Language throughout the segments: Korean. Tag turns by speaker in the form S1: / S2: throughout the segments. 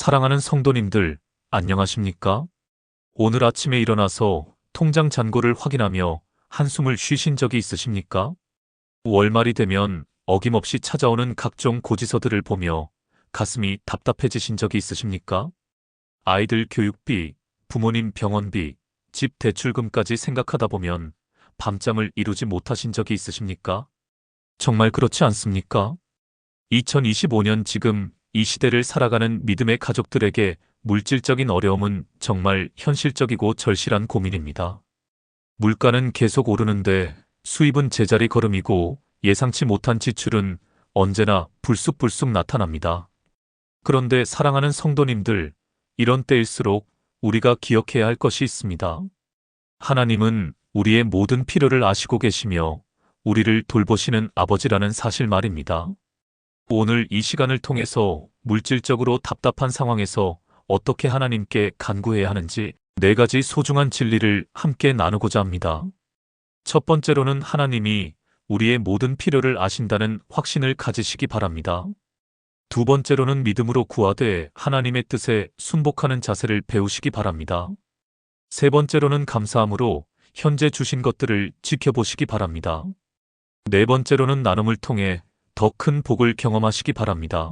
S1: 사랑하는 성도님들, 안녕하십니까? 오늘 아침에 일어나서 통장 잔고를 확인하며 한숨을 쉬신 적이 있으십니까? 월말이 되면 어김없이 찾아오는 각종 고지서들을 보며 가슴이 답답해지신 적이 있으십니까? 아이들 교육비, 부모님 병원비, 집 대출금까지 생각하다 보면 밤잠을 이루지 못하신 적이 있으십니까? 정말 그렇지 않습니까? 2025년 지금 이 시대를 살아가는 믿음의 가족들에게 물질적인 어려움은 정말 현실적이고 절실한 고민입니다. 물가는 계속 오르는데 수입은 제자리 걸음이고 예상치 못한 지출은 언제나 불쑥불쑥 나타납니다. 그런데 사랑하는 성도님들, 이런 때일수록 우리가 기억해야 할 것이 있습니다. 하나님은 우리의 모든 필요를 아시고 계시며 우리를 돌보시는 아버지라는 사실 말입니다. 오늘 이 시간을 통해서 물질적으로 답답한 상황에서 어떻게 하나님께 간구해야 하는지 4가지 소중한 진리를 함께 나누고자 합니다. 첫 번째로는 하나님이 우리의 모든 필요를 아신다는 확신을 가지시기 바랍니다. 두 번째로는 믿음으로 구하되 하나님의 뜻에 순복하는 자세를 배우시기 바랍니다. 세 번째로는 감사함으로 현재 주신 것들을 지켜보시기 바랍니다. 네 번째로는 나눔을 통해 더 큰 복을 경험하시기 바랍니다.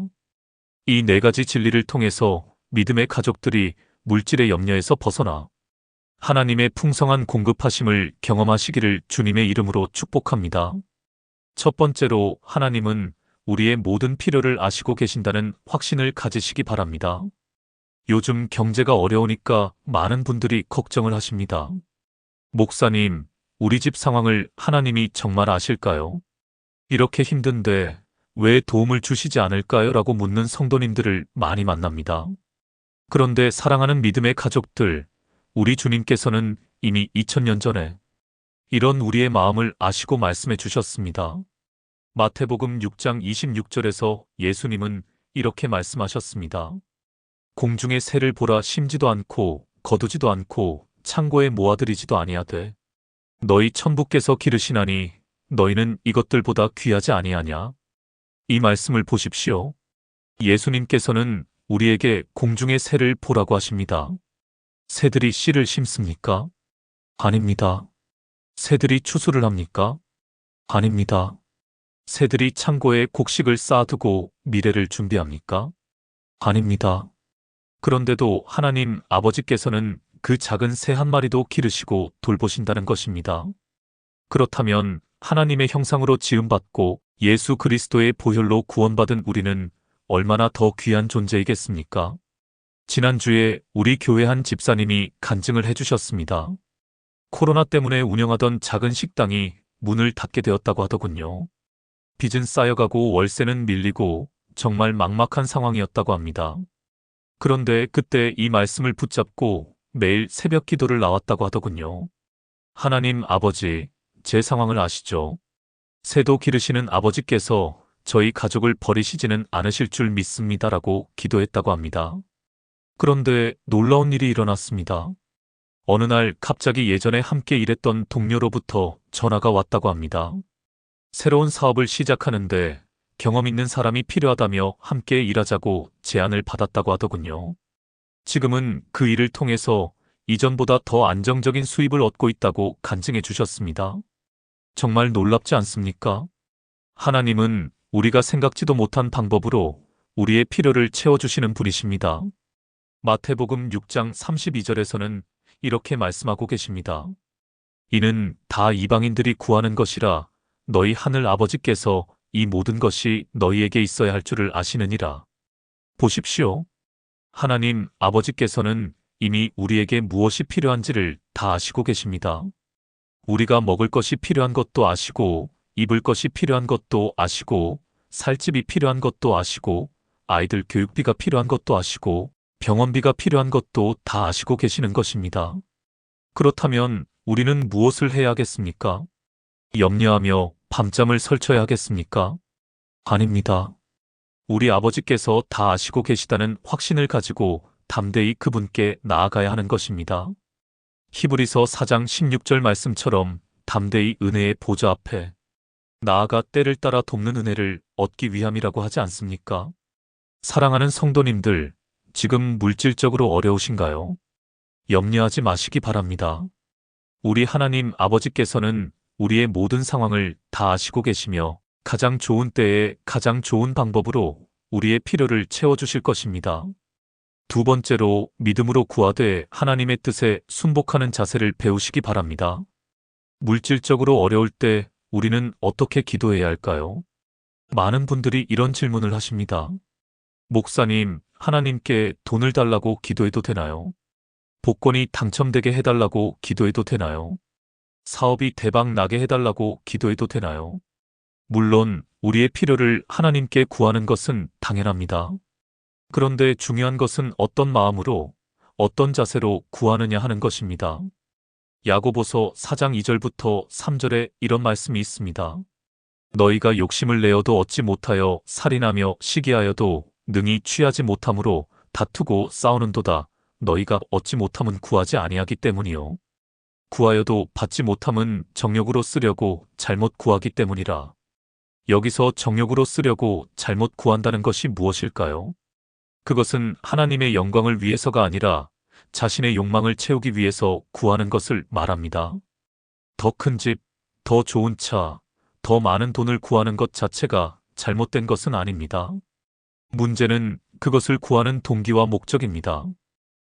S1: 이 4가지 진리를 통해서 믿음의 가족들이 물질의 염려에서 벗어나 하나님의 풍성한 공급하심을 경험하시기를 주님의 이름으로 축복합니다. 첫 번째로 하나님은 우리의 모든 필요를 아시고 계신다는 확신을 가지시기 바랍니다. 요즘 경제가 어려우니까 많은 분들이 걱정을 하십니다. 목사님, 우리 집 상황을 하나님이 정말 아실까요? 이렇게 힘든데 왜 도움을 주시지 않을까요? 라고 묻는 성도님들을 많이 만납니다. 그런데 사랑하는 믿음의 가족들, 우리 주님께서는 이미 2000년 전에 이런 우리의 마음을 아시고 말씀해 주셨습니다. 마태복음 6장 26절에서 예수님은 이렇게 말씀하셨습니다. 공중의 새를 보라, 심지도 않고 거두지도 않고 창고에 모아들이지도 아니하되 너희 천부께서 기르시나니 너희는 이것들보다 귀하지 아니하냐? 이 말씀을 보십시오. 예수님께서는 우리에게 공중의 새를 보라고 하십니다. 새들이 씨를 심습니까? 아닙니다. 새들이 추수를 합니까? 아닙니다. 새들이 창고에 곡식을 쌓아두고 미래를 준비합니까? 아닙니다. 그런데도 하나님 아버지께서는 그 작은 새 한 마리도 기르시고 돌보신다는 것입니다. 그렇다면 하나님의 형상으로 지음받고 예수 그리스도의 보혈로 구원받은 우리는 얼마나 더 귀한 존재이겠습니까? 지난주에 우리 교회 한 집사님이 간증을 해주셨습니다. 코로나 때문에 운영하던 작은 식당이 문을 닫게 되었다고 하더군요. 빚은 쌓여가고 월세는 밀리고 정말 막막한 상황이었다고 합니다. 그런데 그때 이 말씀을 붙잡고 매일 새벽 기도를 나왔다고 하더군요. 하나님 아버지, 제 상황을 아시죠? 새도 기르시는 아버지께서 저희 가족을 버리시지는 않으실 줄 믿습니다라고 기도했다고 합니다. 그런데 놀라운 일이 일어났습니다. 어느 날 갑자기 예전에 함께 일했던 동료로부터 전화가 왔다고 합니다. 새로운 사업을 시작하는데 경험 있는 사람이 필요하다며 함께 일하자고 제안을 받았다고 하더군요. 지금은 그 일을 통해서 이전보다 더 안정적인 수입을 얻고 있다고 간증해 주셨습니다. 정말 놀랍지 않습니까? 하나님은 우리가 생각지도 못한 방법으로 우리의 필요를 채워주시는 분이십니다. 마태복음 6장 32절에서는 이렇게 말씀하고 계십니다. 이는 다 이방인들이 구하는 것이라 너희 하늘 아버지께서 이 모든 것이 너희에게 있어야 할 줄을 아시느니라. 보십시오. 하나님 아버지께서는 이미 우리에게 무엇이 필요한지를 다 아시고 계십니다. 우리가 먹을 것이 필요한 것도 아시고, 입을 것이 필요한 것도 아시고, 살 집이 필요한 것도 아시고, 아이들 교육비가 필요한 것도 아시고, 병원비가 필요한 것도 다 아시고 계시는 것입니다. 그렇다면 우리는 무엇을 해야 하겠습니까? 염려하며 밤잠을 설쳐야 하겠습니까? 아닙니다. 우리 아버지께서 다 아시고 계시다는 확신을 가지고 담대히 그분께 나아가야 하는 것입니다. 히브리서 4장 16절 말씀처럼 담대히 은혜의 보좌 앞에 나아가 때를 따라 돕는 은혜를 얻기 위함이라고 하지 않습니까? 사랑하는 성도님들, 지금 물질적으로 어려우신가요? 염려하지 마시기 바랍니다. 우리 하나님 아버지께서는 우리의 모든 상황을 다 아시고 계시며 가장 좋은 때에 가장 좋은 방법으로 우리의 필요를 채워주실 것입니다. 두 번째로 믿음으로 구하되 하나님의 뜻에 순복하는 자세를 배우시기 바랍니다. 물질적으로 어려울 때 우리는 어떻게 기도해야 할까요? 많은 분들이 이런 질문을 하십니다. 목사님, 하나님께 돈을 달라고 기도해도 되나요? 복권이 당첨되게 해달라고 기도해도 되나요? 사업이 대박 나게 해달라고 기도해도 되나요? 물론 우리의 필요를 하나님께 구하는 것은 당연합니다. 그런데 중요한 것은 어떤 마음으로, 어떤 자세로 구하느냐 하는 것입니다. 야고보서 4장 2절부터 3절에 이런 말씀이 있습니다. 너희가 욕심을 내어도 얻지 못하여 살인하며 시기하여도 능히 취하지 못함으로 다투고 싸우는도다. 너희가 얻지 못함은 구하지 아니하기 때문이요. 구하여도 받지 못함은 정욕으로 쓰려고 잘못 구하기 때문이라. 여기서 정욕으로 쓰려고 잘못 구한다는 것이 무엇일까요? 그것은 하나님의 영광을 위해서가 아니라 자신의 욕망을 채우기 위해서 구하는 것을 말합니다. 더 큰 집, 더 좋은 차, 더 많은 돈을 구하는 것 자체가 잘못된 것은 아닙니다. 문제는 그것을 구하는 동기와 목적입니다.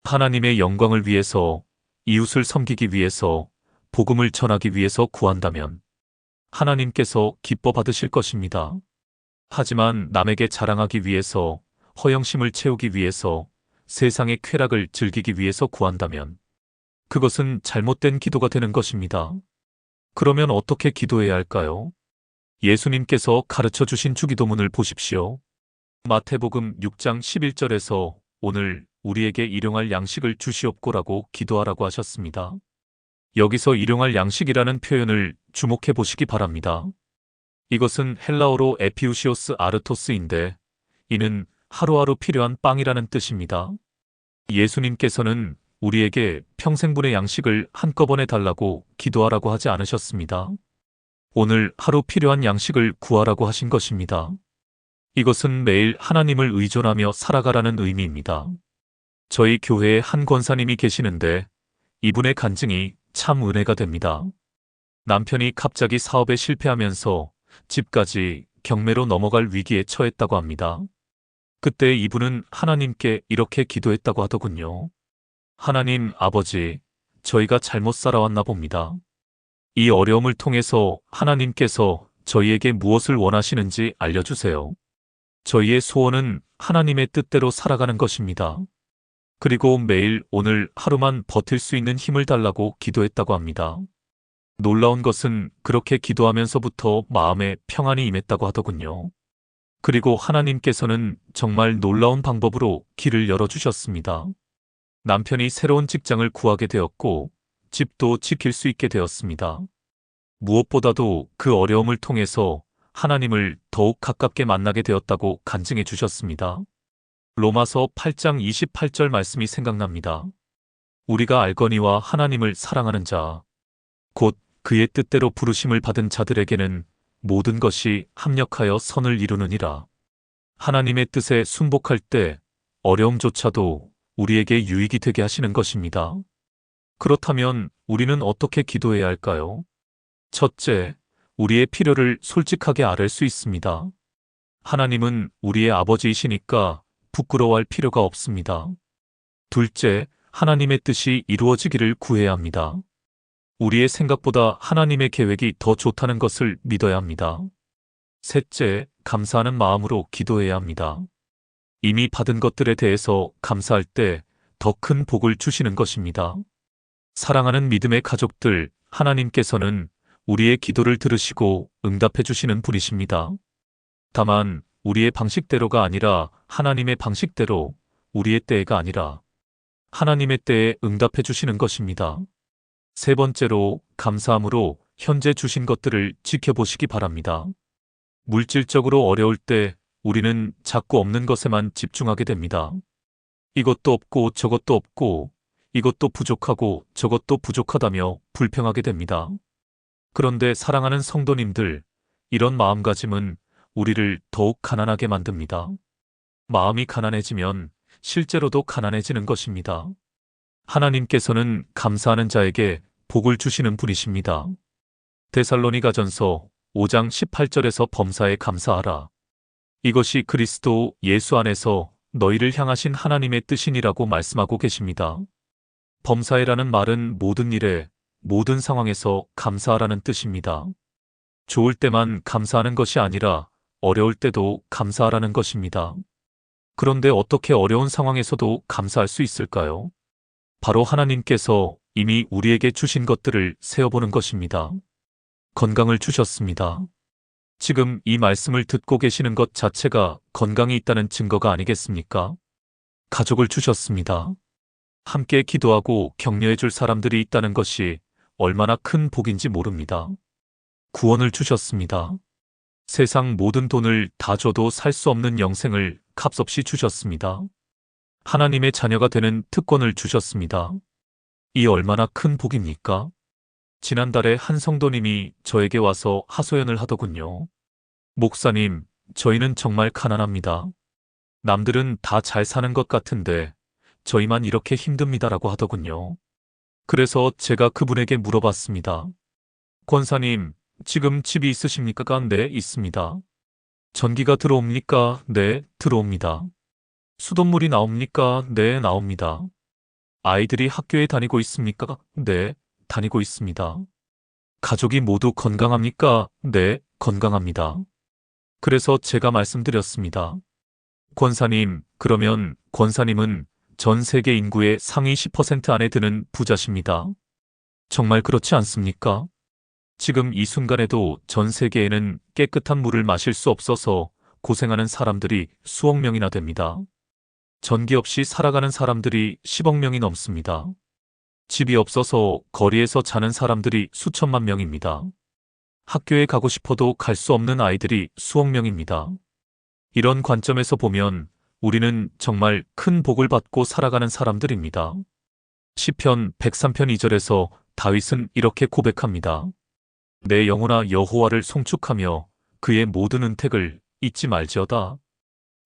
S1: 하나님의 영광을 위해서, 이웃을 섬기기 위해서, 복음을 전하기 위해서 구한다면 하나님께서 기뻐 받으실 것입니다. 하지만 남에게 자랑하기 위해서, 허영심을 채우기 위해서, 세상의 쾌락을 즐기기 위해서 구한다면 그것은 잘못된 기도가 되는 것입니다. 그러면 어떻게 기도해야 할까요? 예수님께서 가르쳐 주신 주기도문을 보십시오. 마태복음 6장 11절에서 오늘 우리에게 일용할 양식을 주시옵고라고 기도하라고 하셨습니다. 여기서 일용할 양식이라는 표현을 주목해 보시기 바랍니다. 이것은 헬라어로 에피우시오스 아르토스인데 이는 하루하루 필요한 빵이라는 뜻입니다. 예수님께서는 우리에게 평생분의 양식을 한꺼번에 달라고 기도하라고 하지 않으셨습니다. 오늘 하루 필요한 양식을 구하라고 하신 것입니다. 이것은 매일 하나님을 의존하며 살아가라는 의미입니다. 저희 교회에 한 권사님이 계시는데 이분의 간증이 참 은혜가 됩니다. 남편이 갑자기 사업에 실패하면서 집까지 경매로 넘어갈 위기에 처했다고 합니다. 그때 이분은 하나님께 이렇게 기도했다고 하더군요. 하나님 아버지, 저희가 잘못 살아왔나 봅니다. 이 어려움을 통해서 하나님께서 저희에게 무엇을 원하시는지 알려주세요. 저희의 소원은 하나님의 뜻대로 살아가는 것입니다. 그리고 매일 오늘 하루만 버틸 수 있는 힘을 달라고 기도했다고 합니다. 놀라운 것은 그렇게 기도하면서부터 마음에 평안이 임했다고 하더군요. 그리고 하나님께서는 정말 놀라운 방법으로 길을 열어주셨습니다. 남편이 새로운 직장을 구하게 되었고 집도 지킬 수 있게 되었습니다. 무엇보다도 그 어려움을 통해서 하나님을 더욱 가깝게 만나게 되었다고 간증해 주셨습니다. 로마서 8장 28절 말씀이 생각납니다. 우리가 알거니와 하나님을 사랑하는 자, 곧 그의 뜻대로 부르심을 받은 자들에게는 모든 것이 합력하여 선을 이루느니라. 하나님의 뜻에 순복할 때 어려움조차도 우리에게 유익이 되게 하시는 것입니다. 그렇다면 우리는 어떻게 기도해야 할까요? 첫째, 우리의 필요를 솔직하게 아뢰 수 있습니다. 하나님은 우리의 아버지이시니까 부끄러워할 필요가 없습니다. 둘째, 하나님의 뜻이 이루어지기를 구해야 합니다. 우리의 생각보다 하나님의 계획이 더 좋다는 것을 믿어야 합니다. 셋째, 감사하는 마음으로 기도해야 합니다. 이미 받은 것들에 대해서 감사할 때 더 큰 복을 주시는 것입니다. 사랑하는 믿음의 가족들, 하나님께서는 우리의 기도를 들으시고 응답해 주시는 분이십니다. 다만 우리의 방식대로가 아니라 하나님의 방식대로, 우리의 때가 아니라 하나님의 때에 응답해 주시는 것입니다. 세 번째로 감사함으로 현재 주신 것들을 지켜보시기 바랍니다. 물질적으로 어려울 때 우리는 자꾸 없는 것에만 집중하게 됩니다. 이것도 없고 저것도 없고 이것도 부족하고 저것도 부족하다며 불평하게 됩니다. 그런데 사랑하는 성도님들, 이런 마음가짐은 우리를 더욱 가난하게 만듭니다. 마음이 가난해지면 실제로도 가난해지는 것입니다. 하나님께서는 감사하는 자에게 복을 주시는 분이십니다. 데살로니가전서 5장 18절에서 범사에 감사하라. 이것이 그리스도 예수 안에서 너희를 향하신 하나님의 뜻이니라고 말씀하고 계십니다. 범사에라는 말은 모든 일에, 모든 상황에서 감사하라는 뜻입니다. 좋을 때만 감사하는 것이 아니라 어려울 때도 감사하라는 것입니다. 그런데 어떻게 어려운 상황에서도 감사할 수 있을까요? 바로 하나님께서 이미 우리에게 주신 것들을 세어보는 것입니다. 건강을 주셨습니다. 지금 이 말씀을 듣고 계시는 것 자체가 건강이 있다는 증거가 아니겠습니까? 가족을 주셨습니다. 함께 기도하고 격려해 줄 사람들이 있다는 것이 얼마나 큰 복인지 모릅니다. 구원을 주셨습니다. 세상 모든 돈을 다 줘도 살 수 없는 영생을 값없이 주셨습니다. 하나님의 자녀가 되는 특권을 주셨습니다. 이 얼마나 큰 복입니까? 지난달에 한 성도님이 저에게 와서 하소연을 하더군요. 목사님, 저희는 정말 가난합니다. 남들은 다 잘 사는 것 같은데 저희만 이렇게 힘듭니다라고 하더군요. 그래서 제가 그분에게 물어봤습니다. 권사님, 지금 집이 있으십니까? 네, 있습니다. 전기가 들어옵니까? 네, 들어옵니다. 수돗물이 나옵니까? 네, 나옵니다. 아이들이 학교에 다니고 있습니까? 네, 다니고 있습니다. 가족이 모두 건강합니까? 네, 건강합니다. 그래서 제가 말씀드렸습니다. 권사님, 그러면 권사님은 전 세계 인구의 상위 10% 안에 드는 부자십니다. 정말 그렇지 않습니까? 지금 이 순간에도 전 세계에는 깨끗한 물을 마실 수 없어서 고생하는 사람들이 수억 명이나 됩니다. 전기 없이 살아가는 사람들이 10억 명이 넘습니다. 집이 없어서 거리에서 자는 사람들이 수천만 명입니다. 학교에 가고 싶어도 갈 수 없는 아이들이 수억 명입니다. 이런 관점에서 보면 우리는 정말 큰 복을 받고 살아가는 사람들입니다. 시편 103편 2절에서 다윗은 이렇게 고백합니다. 내 영혼아 여호와를 송축하며 그의 모든 은택을 잊지 말지어다.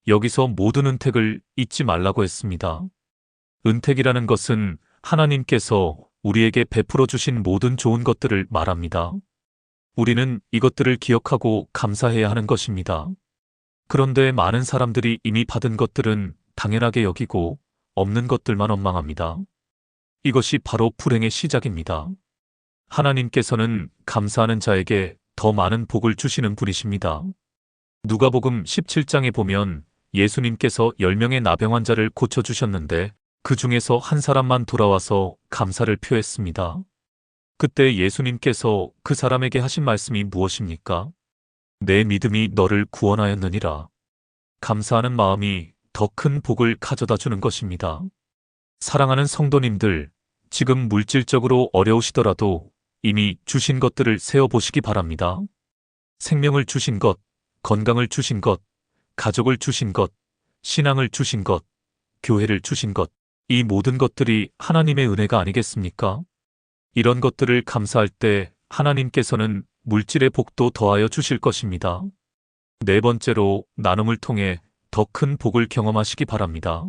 S1: 여기서 모든 은택을 잊지 말라고 했습니다. 은택이라는 것은 하나님께서 우리에게 베풀어 주신 모든 좋은 것들을 말합니다. 우리는 이것들을 기억하고 감사해야 하는 것입니다. 그런데 많은 사람들이 이미 받은 것들은 당연하게 여기고 없는 것들만 원망합니다. 이것이 바로 불행의 시작입니다. 하나님께서는 감사하는 자에게 더 많은 복을 주시는 분이십니다. 누가복음 17장에 보면 예수님께서 10명의 나병 환자를 고쳐주셨는데 그 중에서 한 사람만 돌아와서 감사를 표했습니다. 그때 예수님께서 그 사람에게 하신 말씀이 무엇입니까? 내 믿음이 너를 구원하였느니라. 감사하는 마음이 더 큰 복을 가져다 주는 것입니다. 사랑하는 성도님들, 지금 물질적으로 어려우시더라도 이미 주신 것들을 세어보시기 바랍니다. 생명을 주신 것, 건강을 주신 것, 가족을 주신 것, 신앙을 주신 것, 교회를 주신 것, 이 모든 것들이 하나님의 은혜가 아니겠습니까? 이런 것들을 감사할 때 하나님께서는 물질의 복도 더하여 주실 것입니다. 네 번째로 나눔을 통해 더 큰 복을 경험하시기 바랍니다.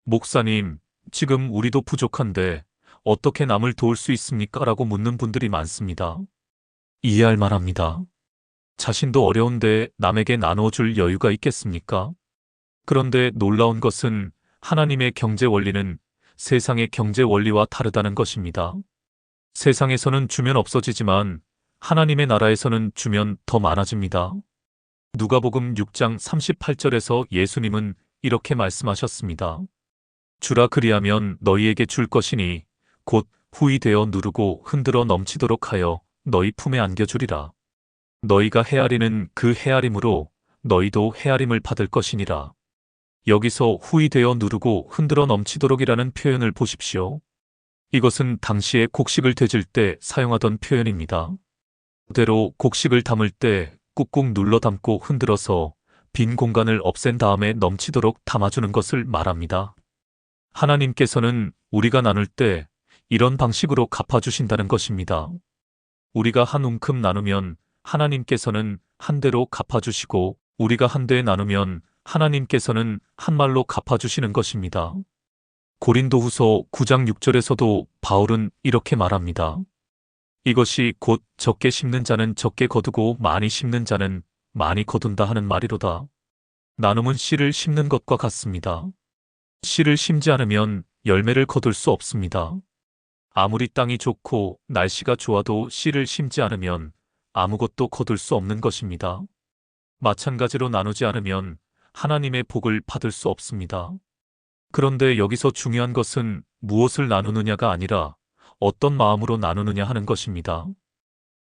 S1: 목사님, 지금 우리도 부족한데 어떻게 남을 도울 수 있습니까? 라고 묻는 분들이 많습니다. 이해할 만합니다. 자신도 어려운데 남에게 나눠줄 여유가 있겠습니까? 그런데 놀라운 것은 하나님의 경제 원리는 세상의 경제 원리와 다르다는 것입니다. 세상에서는 주면 없어지지만 하나님의 나라에서는 주면 더 많아집니다. 누가복음 6장 38절에서 예수님은 이렇게 말씀하셨습니다. 주라 그리하면 너희에게 줄 것이니 곧 후히 되어 누르고 흔들어 넘치도록 하여 너희 품에 안겨주리라. 너희가 헤아리는 그 헤아림으로 너희도 헤아림을 받을 것이니라. 여기서 후히 되어 누르고 흔들어 넘치도록이라는 표현을 보십시오. 이것은 당시에 곡식을 되질 때 사용하던 표현입니다. 그대로 곡식을 담을 때 꾹꾹 눌러 담고 흔들어서 빈 공간을 없앤 다음에 넘치도록 담아주는 것을 말합니다. 하나님께서는 우리가 나눌 때 이런 방식으로 갚아주신다는 것입니다. 우리가 한 움큼 나누면 하나님께서는 한 대로 갚아주시고 우리가 한 대 나누면 하나님께서는 한 말로 갚아주시는 것입니다. 고린도후서 9장 6절에서도 바울은 이렇게 말합니다. 이것이 곧 적게 심는 자는 적게 거두고 많이 심는 자는 많이 거둔다 하는 말이로다. 나눔은 씨를 심는 것과 같습니다. 씨를 심지 않으면 열매를 거둘 수 없습니다. 아무리 땅이 좋고 날씨가 좋아도 씨를 심지 않으면 아무것도 거둘 수 없는 것입니다. 마찬가지로 나누지 않으면 하나님의 복을 받을 수 없습니다. 그런데 여기서 중요한 것은 무엇을 나누느냐가 아니라 어떤 마음으로 나누느냐 하는 것입니다.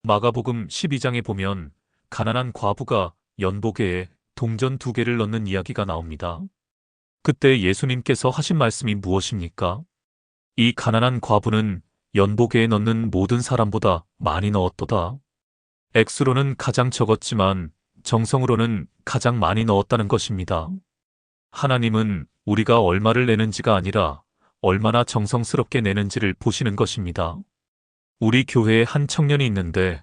S1: 마가복음 12장에 보면 가난한 과부가 연보개에 동전 2개를 넣는 이야기가 나옵니다. 그때 예수님께서 하신 말씀이 무엇입니까? 이 가난한 과부는 연보개에 넣는 모든 사람보다 많이 넣었도다. 액수로는 가장 적었지만 정성으로는 가장 많이 넣었다는 것입니다. 하나님은 우리가 얼마를 내는지가 아니라 얼마나 정성스럽게 내는지를 보시는 것입니다. 우리 교회에 한 청년이 있는데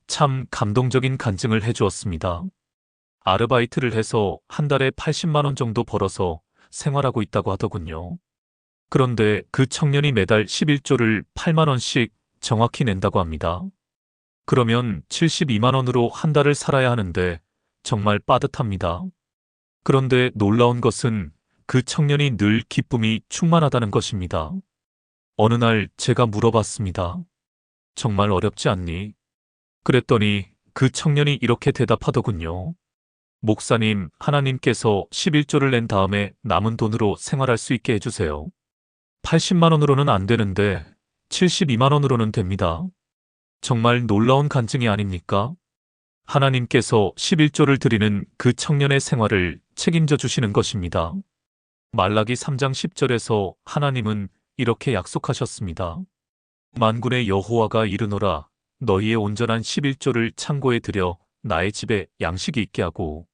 S1: 참 감동적인 간증을 해주었습니다. 아르바이트를 해서 한 달에 80만 원 정도 벌어서 생활하고 있다고 하더군요. 그런데 그 청년이 매달 11조를 8만 원씩 정확히 낸다고 합니다. 그러면 72만 원으로 한 달을 살아야 하는데 정말 빠듯합니다. 그런데 놀라운 것은 그 청년이 늘 기쁨이 충만하다는 것입니다. 어느 날 제가 물어봤습니다. 정말 어렵지 않니? 그랬더니 그 청년이 이렇게 대답하더군요. 목사님, 하나님께서 11조를 낸 다음에 남은 돈으로 생활할 수 있게 해주세요. 80만 원으로는 안 되는데 72만 원으로는 됩니다. 정말 놀라운 간증이 아닙니까? 하나님께서 11조를 드리는 그 청년의 생활을 책임져 주시는 것입니다. 말라기 3장 10절에서 하나님은 이렇게 약속하셨습니다. 만군의 여호와가 이르노라 너희의 온전한 11조를 창고에 들여 나의 집에 양식이 있게 하고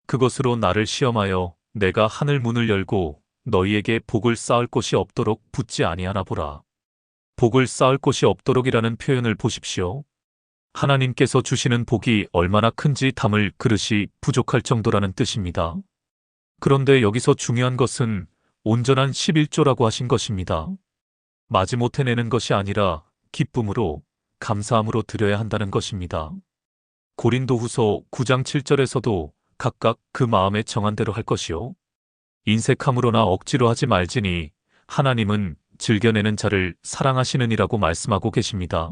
S1: 그것으로 나를 시험하여 내가 하늘 문을 열고 너희에게 복을 쌓을 곳이 없도록 붙지 아니하나 보라. 복을 쌓을 곳이 없도록이라는 표현을 보십시오. 하나님께서 주시는 복이 얼마나 큰지 담을 그릇이 부족할 정도라는 뜻입니다. 그런데 여기서 중요한 것은 온전한 11조라고 하신 것입니다. 마지못해 내는 것이 아니라 기쁨으로, 감사함으로 드려야 한다는 것입니다. 고린도후서 9장 7절에서도 각각 그 마음에 정한 대로 할 것이요. 인색함으로나 억지로 하지 말지니 하나님은 즐겨내는 자를 사랑하시느니라고 말씀하고 계십니다.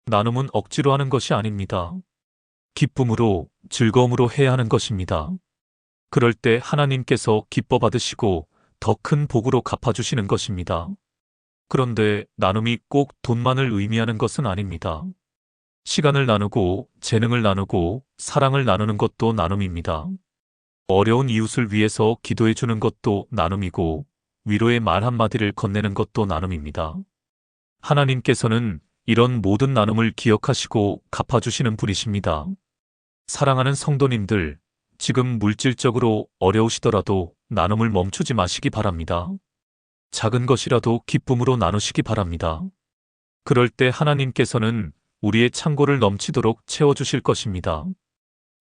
S1: 나눔은 억지로 하는 것이 아닙니다. 기쁨으로, 즐거움으로 해야 하는 것입니다. 그럴 때 하나님께서 기뻐 받으시고 더 큰 복으로 갚아주시는 것입니다. 그런데 나눔이 꼭 돈만을 의미하는 것은 아닙니다. 시간을 나누고, 재능을 나누고, 사랑을 나누는 것도 나눔입니다. 어려운 이웃을 위해서 기도해 주는 것도 나눔이고, 위로의 말 한마디를 건네는 것도 나눔입니다. 하나님께서는 이런 모든 나눔을 기억하시고 갚아주시는 분이십니다. 사랑하는 성도님들, 지금 물질적으로 어려우시더라도 나눔을 멈추지 마시기 바랍니다. 작은 것이라도 기쁨으로 나누시기 바랍니다. 그럴 때 하나님께서는 우리의 창고를 넘치도록 채워주실 것입니다.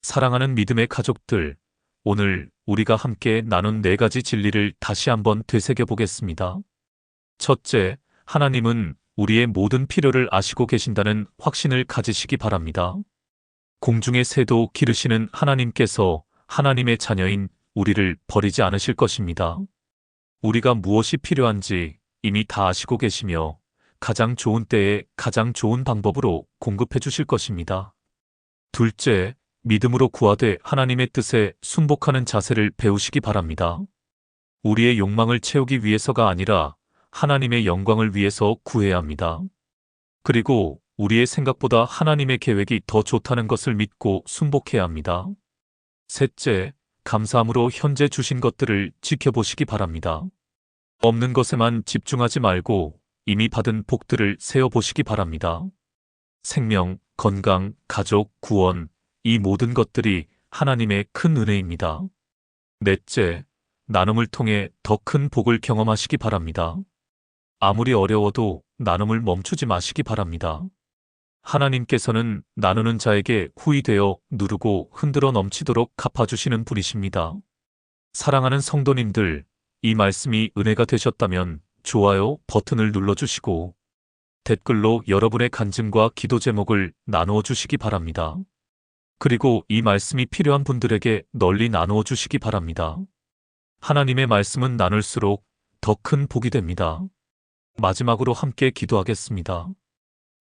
S1: 사랑하는 믿음의 가족들, 오늘 우리가 함께 나눈 4가지 진리를 다시 한번 되새겨 보겠습니다. 첫째, 하나님은 우리의 모든 필요를 아시고 계신다는 확신을 가지시기 바랍니다. 공중의 새도 기르시는 하나님께서 하나님의 자녀인 우리를 버리지 않으실 것입니다. 우리가 무엇이 필요한지 이미 다 아시고 계시며 가장 좋은 때에 가장 좋은 방법으로 공급해 주실 것입니다. 둘째, 믿음으로 구하되 하나님의 뜻에 순복하는 자세를 배우시기 바랍니다. 우리의 욕망을 채우기 위해서가 아니라 하나님의 영광을 위해서 구해야 합니다. 그리고 우리의 생각보다 하나님의 계획이 더 좋다는 것을 믿고 순복해야 합니다. 셋째, 감사함으로 현재 주신 것들을 지켜보시기 바랍니다. 없는 것에만 집중하지 말고 이미 받은 복들을 세어보시기 바랍니다. 생명, 건강, 가족, 구원, 이 모든 것들이 하나님의 큰 은혜입니다. 넷째, 나눔을 통해 더 큰 복을 경험하시기 바랍니다. 아무리 어려워도 나눔을 멈추지 마시기 바랍니다. 하나님께서는 나누는 자에게 후히 되어 누르고 흔들어 넘치도록 갚아주시는 분이십니다. 사랑하는 성도님들, 이 말씀이 은혜가 되셨다면 좋아요 버튼을 눌러주시고 댓글로 여러분의 간증과 기도 제목을 나누어 주시기 바랍니다. 그리고 이 말씀이 필요한 분들에게 널리 나누어 주시기 바랍니다. 하나님의 말씀은 나눌수록 더 큰 복이 됩니다. 마지막으로 함께 기도하겠습니다.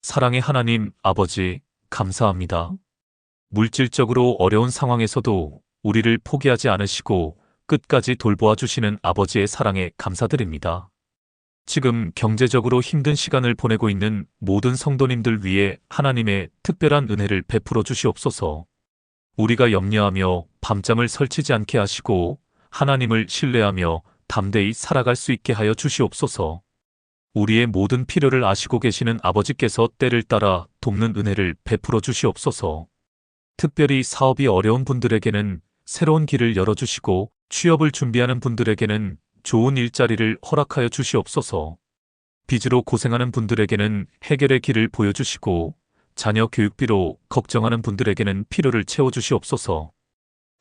S1: 사랑의 하나님 아버지, 감사합니다. 물질적으로 어려운 상황에서도 우리를 포기하지 않으시고 끝까지 돌보아 주시는 아버지의 사랑에 감사드립니다. 지금 경제적으로 힘든 시간을 보내고 있는 모든 성도님들 위해 하나님의 특별한 은혜를 베풀어 주시옵소서. 우리가 염려하며 밤잠을 설치지 않게 하시고 하나님을 신뢰하며 담대히 살아갈 수 있게 하여 주시옵소서. 우리의 모든 필요를 아시고 계시는 아버지께서 때를 따라 돕는 은혜를 베풀어 주시옵소서. 특별히 사업이 어려운 분들에게는 새로운 길을 열어주시고 취업을 준비하는 분들에게는 좋은 일자리를 허락하여 주시옵소서. 빚으로 고생하는 분들에게는 해결의 길을 보여주시고 자녀 교육비로 걱정하는 분들에게는 필요를 채워주시옵소서.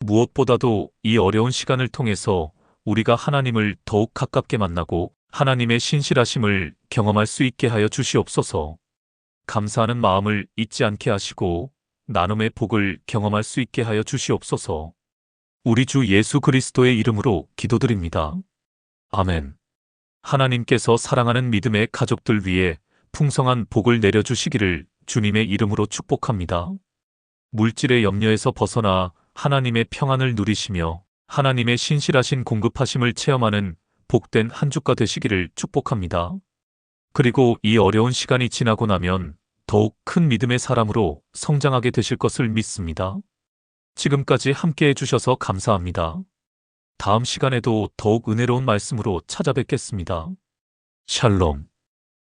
S1: 무엇보다도 이 어려운 시간을 통해서 우리가 하나님을 더욱 가깝게 만나고 하나님의 신실하심을 경험할 수 있게 하여 주시옵소서. 감사하는 마음을 잊지 않게 하시고 나눔의 복을 경험할 수 있게 하여 주시옵소서. 우리 주 예수 그리스도의 이름으로 기도드립니다. 아멘. 하나님께서 사랑하는 믿음의 가족들 위해 풍성한 복을 내려주시기를 주님의 이름으로 축복합니다. 물질의 염려에서 벗어나 하나님의 평안을 누리시며 하나님의 신실하신 공급하심을 체험하는 복된 한 주가 되시기를 축복합니다. 그리고 이 어려운 시간이 지나고 나면 더욱 큰 믿음의 사람으로 성장하게 되실 것을 믿습니다. 지금까지 함께 해주셔서 감사합니다. 다음 시간에도 더욱 은혜로운 말씀으로 찾아뵙겠습니다. 샬롬.